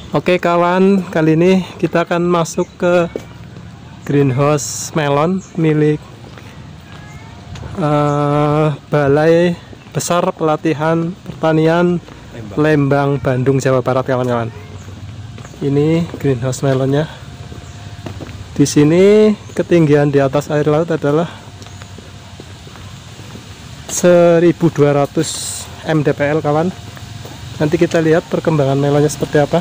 Oke kawan, kali ini kita akan masuk ke greenhouse melon milik Balai Besar Pelatihan Pertanian Lembang, Bandung, Jawa Barat, kawan-kawan. Ini greenhouse melonnya. Di sini ketinggian di atas air laut adalah 1200 mdpl, kawan. Nanti kita lihat perkembangan melonnya seperti apa.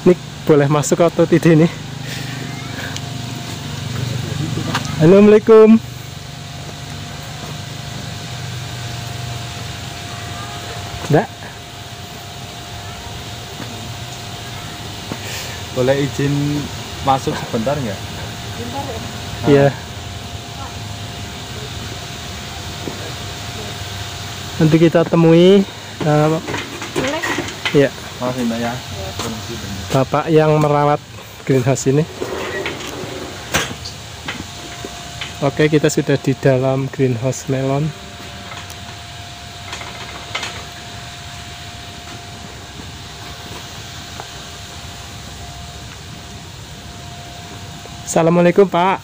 Ini boleh masuk atau tidak ini? Assalamualaikum. Enggak. Boleh izin masuk sebentar nggak? Iya. Nanti kita temui ya, Makasih Mbak ya. Bapak yang merawat greenhouse ini. Oke, kita sudah di dalam greenhouse melon. Assalamualaikum Pak.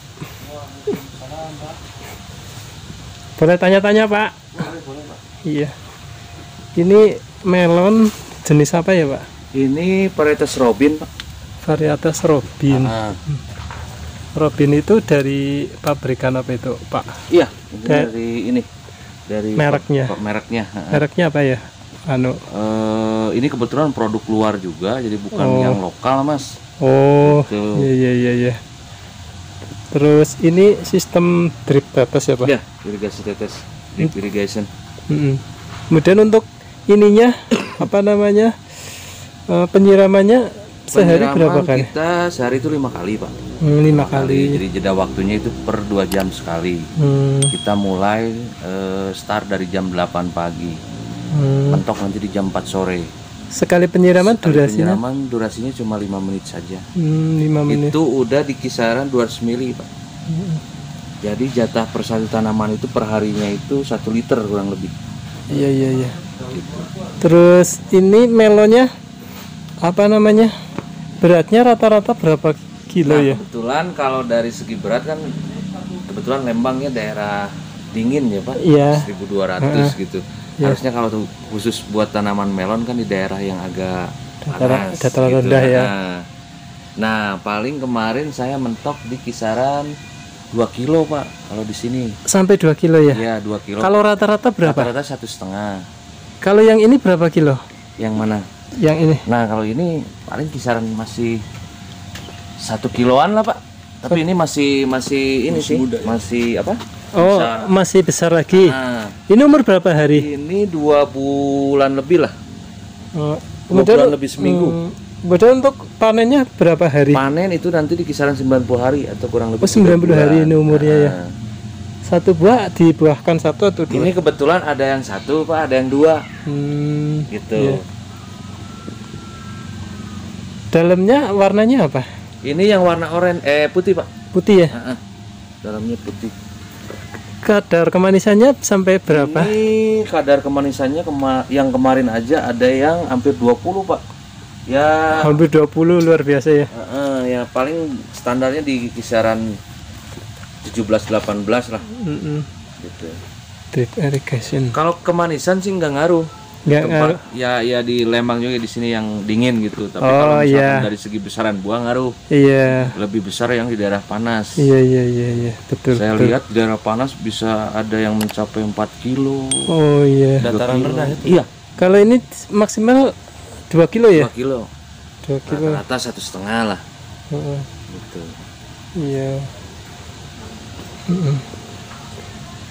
Boleh tanya-tanya Pak? Boleh Pak. Iya. Ini melon jenis apa ya Pak? Ini varietas Robin Pak. Varietas Robin. Robin itu dari pabrikan apa itu Pak? Iya, dari ini. Dari mereknya. Mereknya. Mereknya apa ya? Ini kebetulan produk luar juga, jadi bukan yang lokal Mas. Oh, gitu. Iya. Terus ini sistem drip tetes ya Pak? Ya, irigasi tetes, drip irrigation. Kemudian untuk ininya apa namanya, penyiramannya sehari berapa kali? Kita sehari itu 5 kali Pak. 5 kali. Jadi jeda waktunya itu per 2 jam sekali. Kita mulai start dari jam 8 pagi, mentok nanti di jam 4 sore. Sekali penyiraman durasinya? Durasinya cuma 5 menit saja. 5 menit. Itu udah di kisaran 200 mili Pak. Jadi jatah per satu tanaman itu per harinya itu 1 liter kurang lebih. Iya. Gitu. Terus ini melonnya apa namanya, beratnya rata-rata berapa kilo ya? Kebetulan kalau dari segi berat kan, kebetulan Lembangnya daerah dingin ya Pak. Iya. 1200 gitu. Ya. Harusnya kalau khusus buat tanaman melon kan di daerah yang agak dataran rendah ya. Nah, paling kemarin saya mentok di kisaran 2 kilo Pak kalau di sini. Sampai 2 kilo ya? Iya, 2 kilo. Kalau rata-rata berapa? Rata-rata 1,5. Kalau yang ini berapa kilo? Yang mana? Yang ini. Nah, kalau ini paling kisaran masih 1 kiloan lah Pak. Tapi ini masih ini sih, muda, ya? Masih apa? Oh, masih besar lagi. Nah, ini umur berapa hari? Ini 2 bulan lebih lah. 2 bulan lebih seminggu. Kemudian untuk panennya berapa hari? Panen itu nanti di kisaran 90 hari atau kurang lebih. 90 hari ini umurnya ya. Satu buah dibuahkan satu atau 2? Ini kebetulan ada yang 1 Pak, ada yang 2. Gitu. Iya. Dalamnya warnanya apa? Ini yang warna oranye, putih Pak. Putih ya? Dalamnya putih. Kadar kemanisannya sampai berapa? Ini kadar kemanisannya yang kemarin aja ada yang hampir 20 Pak. Ya. Hampir 20, luar biasa ya. Ya paling standarnya di kisaran 17-18 lah. Gitu. Drip irrigation. Kalau kemanisan sih nggak ngaruh. Nggak ngaruh. Ya di Lembang juga di sini yang dingin gitu. Tapi kalau misalkan dari segi besaran buah ngaruh. Iya. Lebih besar yang di daerah panas. Iya. Betul. Saya lihat di daerah panas bisa ada yang mencapai 4 kilo. Oh iya. Dataran rendah itu. Iya. Kalau ini maksimal 2 kilo ya? 2 kilo. 2 kilo. Rata-rata 1,5 lah. Gitu. Iya.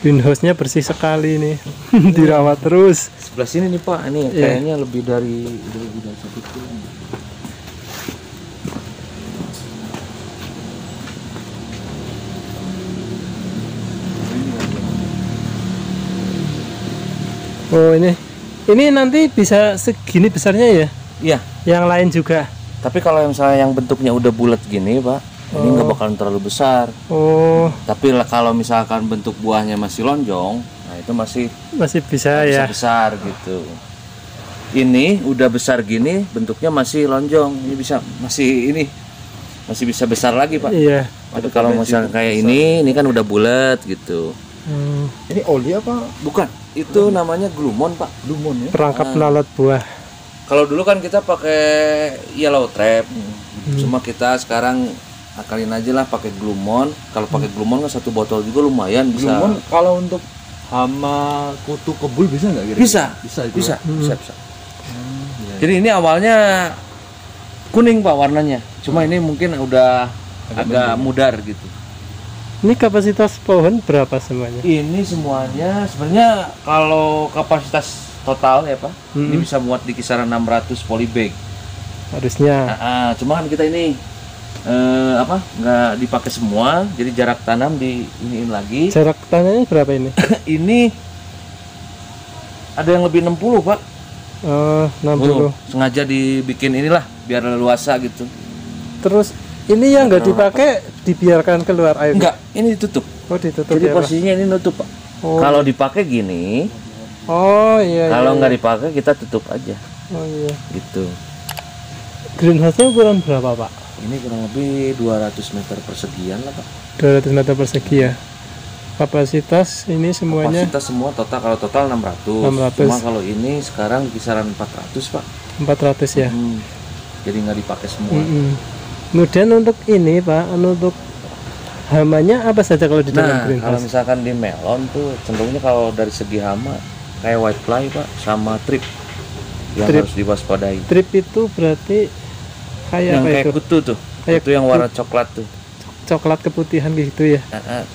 Greenhouse-nya bersih sekali nih. Dirawat terus. Sebelah sini nih Pak, ini kayaknya lebih dari 1 kilo. Oh ini nanti bisa segini besarnya ya? Iya. Yang lain juga. Tapi kalau misalnya yang bentuknya udah bulat gini Pak, ini nggak bakalan terlalu besar. Tapi kalau misalkan bentuk buahnya masih lonjong, nah itu masih bisa ya. Besar gitu. Ini udah besar gini, bentuknya masih lonjong. Ini masih bisa besar lagi, Pak. Iya. Tapi kalau misalnya kayak ini kan udah bulat gitu. Ini oli apa? Bukan, itu namanya glumon, Pak. Lumon ya? Perangkap lalat buah. Kalau dulu kan kita pakai yellow trap, cuma kita sekarang akalin aja lah pakai glumon. Kalau pakai glumon kan satu botol juga lumayan bisa. Lumon kalau untuk hama kutu kebul bisa nggak kira-kira? Bisa, Bisa itu bisa, ya? bisa. Jadi ini awalnya kuning, Pak, warnanya. Cuma ini mungkin udah agak mudar gitu. Ini kapasitas pohon berapa semuanya? Ini semuanya sebenarnya kalau kapasitas total ya, Pak, ini bisa muat di kisaran 600 polybag. Harusnya. Cuma kan kita ini nggak dipakai semua, jadi jarak tanam di iniin lagi. Jarak tanahnya berapa ini? Ini ada yang lebih 60, Pak. Oh, 60. Sengaja dibikin inilah biar leluasa gitu. Terus ini yang nggak dipakai dibiarkan keluar air? Enggak, ini ditutup. Oh, ditutup Jadi ya, Pak? posisinya ini nutup, Pak. Oh. Kalau dipakai gini, Oh iya. kalau iya, nggak iya. dipakai kita tutup aja, Oh iya. gitu. Greenhouse-nya ukuran berapa, Pak? Ini kurang lebih 200 meter persegian lah, Pak. 200 meter persegi ya. Kapasitas ini semuanya Kapasitas semua total, kalau total 600. 600. Cuma kalau ini sekarang kisaran 400, Pak. 400 ya. Jadi nggak dipakai semua. Kemudian untuk ini, Pak, untuk hamanya apa saja kalau di dalam Nah, kalau greenhouse? misalkan di melon tuh cenderungnya kalau dari segi hama kayak white fly, Pak, sama trip yang Trip. harus diwaspadai. Trip itu berarti kayak Yang apa kayak itu? kutu tuh, Kayak kutu yang warna coklat tuh. Coklat keputihan gitu ya.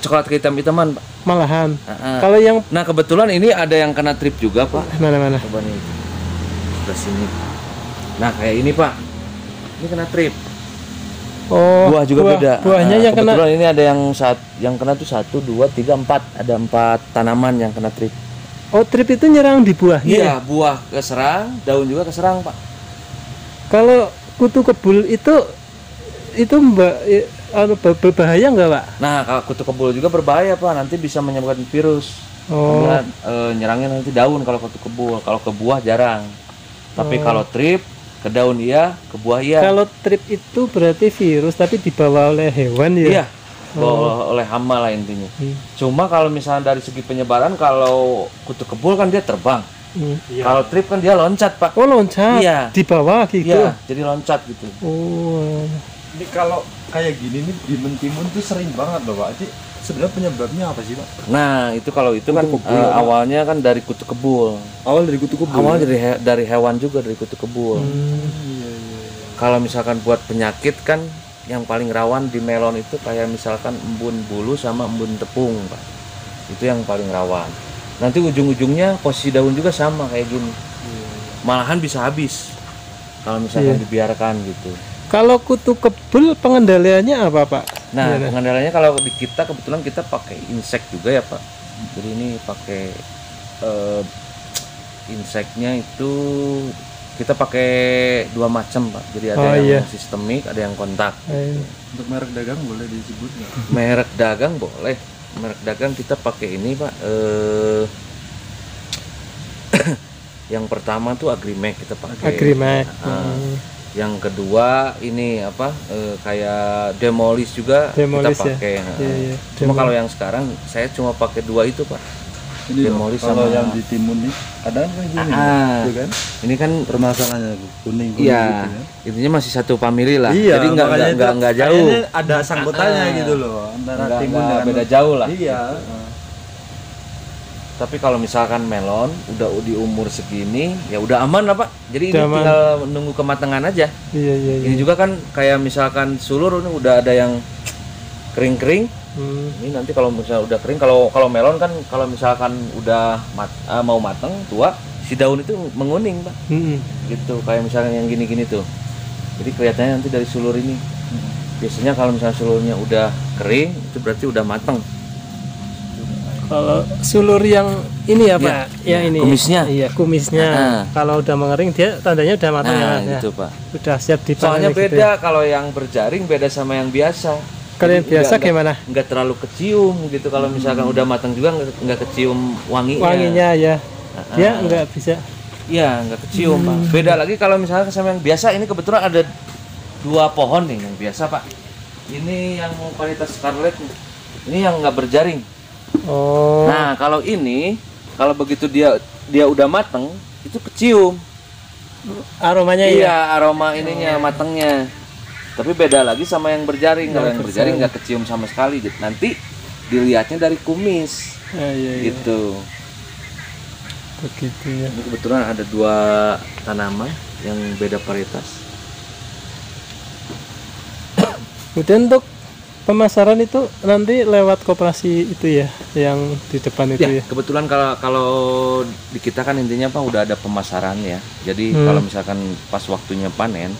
Coklat kehitam-hitaman, Pak. Malahan. Kalau yang Nah, kebetulan ini ada yang kena trip juga, Pak. mana-mana? Coba nih, sebelah sini. Nah, kayak ini, Pak. Ini kena trip. Oh, Buah juga beda. Buahnya yang kena. Kebetulan ini ada yang kena tuh 1, 2, 3, 4. Ada 4 tanaman yang kena trip. Oh, trip itu nyerang di buahnya. Iya, buah keserang, daun juga keserang, Pak. Kalau kutu kebul itu berbahaya nggak, Pak? Nah, kalau kutu kebul juga berbahaya, Pak. Nanti bisa menyebabkan virus. Oh. Karena, nyerangnya nanti daun kalau kutu kebul. Kalau ke buah jarang. Tapi kalau trip ke daun iya, ke buah iya. Kalau trip itu berarti virus tapi dibawa oleh hewan ya? Iya, oleh hama lah intinya. Cuma kalau misalnya dari segi penyebaran, kalau kutu kebul kan dia terbang. Kalau trip kan dia loncat, Pak. Oh, loncat. Iya. Di bawah gitu. Iya, jadi loncat gitu. Oh. Ini kalau kayak gini nih di mentimun tuh sering banget loh, Pak. Jadi sebenarnya penyebabnya apa sih, Pak? Nah, itu kalau itu kan Kutu kebul, awalnya kan dari kutu kebul. Awal dari kutu kebul. Awalnya dari hewan juga, dari kutu kebul. Iya. Kalau misalkan buat penyakit kan yang paling rawan di melon itu kayak misalkan embun bulu sama embun tepung, Pak. Itu yang paling rawan. Nanti ujung-ujungnya posisi daun juga sama kayak gini. Malahan bisa habis kalau misalkan dibiarkan gitu. Kalau kutu kebul pengendaliannya apa, Pak? Nah, Gimana? pengendaliannya kalau di kita kebetulan kita pakai insek juga ya, Pak. Jadi ini pakai inseknya itu kita pakai 2 macam, Pak. Jadi ada yang sistemik, ada yang kontak. Untuk merek dagang boleh disebut nggak? Merek dagang boleh. Merek dagang kita pakai ini, Pak. Yang pertama tuh Agrimek kita pakai. Agrimek. Yang kedua ini apa? Kayak Demolis juga Demolis kita pakai. ya? Iya. Cuma kalau yang sekarang saya cuma pakai 2 itu, Pak. Ini loh, Demolis kalau sama yang di timun nih ada kan kayak gini, ya kan? Ini kan Permasalahannya kuning iya, gitu ya. intinya masih satu family lah. Iya, jadi nggak jauh. kayaknya ada sangkutannya gitu loh antara timun Nggak dengan beda jauh lah. Iya. Tapi kalau misalkan melon udah di umur segini ya udah aman lah, Pak. Jadi ini Udah aman. tinggal nunggu kematangan aja. Iya. Ini juga kan kayak misalkan sulur ini udah ada yang kering-kering. Ini nanti kalau misalnya udah kering, kalau melon kan kalau misalkan udah mau matang tua, si daun itu menguning, Pak. Gitu kayak misalnya yang gini-gini tuh. Jadi kelihatannya nanti dari sulur ini. Biasanya kalau misalnya sulurnya udah kering itu berarti udah matang. Kalau sulur yang ini ya, Pak? Yang ini. Kumisnya. Iya, kumisnya. Kalau udah mengering dia tandanya udah matang ya. Gitu, Pak. Udah siap dipanen. Soalnya gitu beda ya. kalau yang berjaring beda sama yang biasa. Kalau yang Jadi biasa gimana? Nggak terlalu kecium gitu. Kalau misalkan udah matang juga nggak kecium wanginya. Wanginya ya. Dia nggak bisa. Iya, nggak kecium Pak. Beda lagi kalau misalnya sama yang biasa. Ini kebetulan ada 2 pohon nih yang biasa Pak. Ini yang varietas Scarlet nih. Ini yang nggak berjaring. Oh. Nah kalau ini, kalau begitu dia udah mateng, itu kecium. Aromanya Iya, aroma ininya matengnya. Tapi beda lagi sama yang berjaring. Kalau yang berjaring nggak kecium sama sekali. Nanti dilihatnya dari kumis. Iya. Gitu. Begitu ya. Ini kebetulan ada 2 tanaman yang beda varietas. Kemudian untuk pemasaran itu nanti lewat koperasi itu ya, yang di depan itu ya. Kebetulan kalau di kita kan intinya Pak udah ada pemasaran ya. Jadi kalau misalkan pas waktunya panen,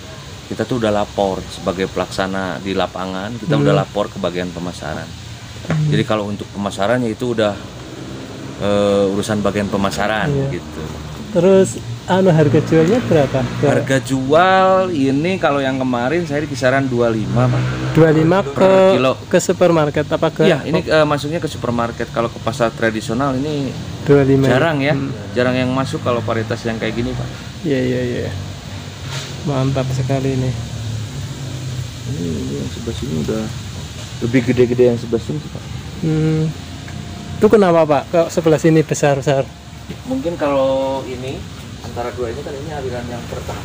kita tuh udah lapor sebagai pelaksana di lapangan, kita udah lapor ke bagian pemasaran. Jadi kalau untuk pemasarannya itu udah urusan bagian pemasaran gitu. Terus harga jualnya berapa? Harga jual ini kalau yang kemarin saya di kisaran 25 Pak. 25 per kilo. Ke supermarket apa ke? Iya, ini masuknya ke supermarket. Kalau ke pasar tradisional ini 25. Jarang ya. Jarang yang masuk kalau varietas yang kayak gini Pak. Iya. Mantap sekali ini. Ini yang sebelah sini udah lebih gede-gede yang sebelah sini Pak. Itu kenapa Pak? Kok sebelah sini besar-besar? Mungkin kalau ini antara 2 ini kan ini aliran yang pertama.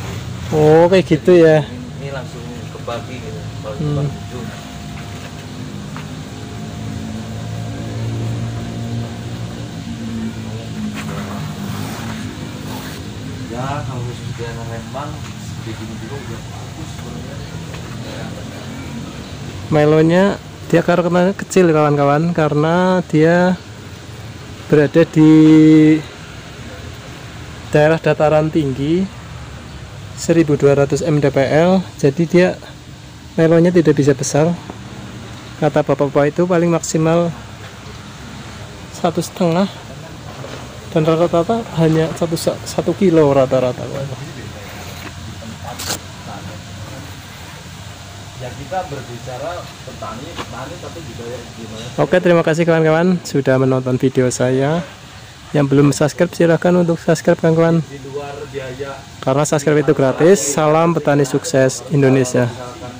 Oh, kayak gitu ya. Ini langsung kebagi gitu. Kalau kebagi 7. Ya, kalau sudah Lembang begini juga udah bagus sebenarnya. Melonya dia karena kecil kawan-kawan, karena dia berada di daerah dataran tinggi 1200 mdpl, jadi dia melonya tidak bisa besar. Kata bapak-bapak itu paling maksimal 1,5, dan rata-rata hanya 1 kilo rata-rata. Ya kita berbicara petani tapi juga ya gimana. Oke, terima kasih kawan-kawan sudah menonton video saya. Yang belum subscribe silahkan untuk subscribe kawan-kawan, Di luar biaya karena subscribe itu gratis. Salam petani sukses Indonesia. misalkan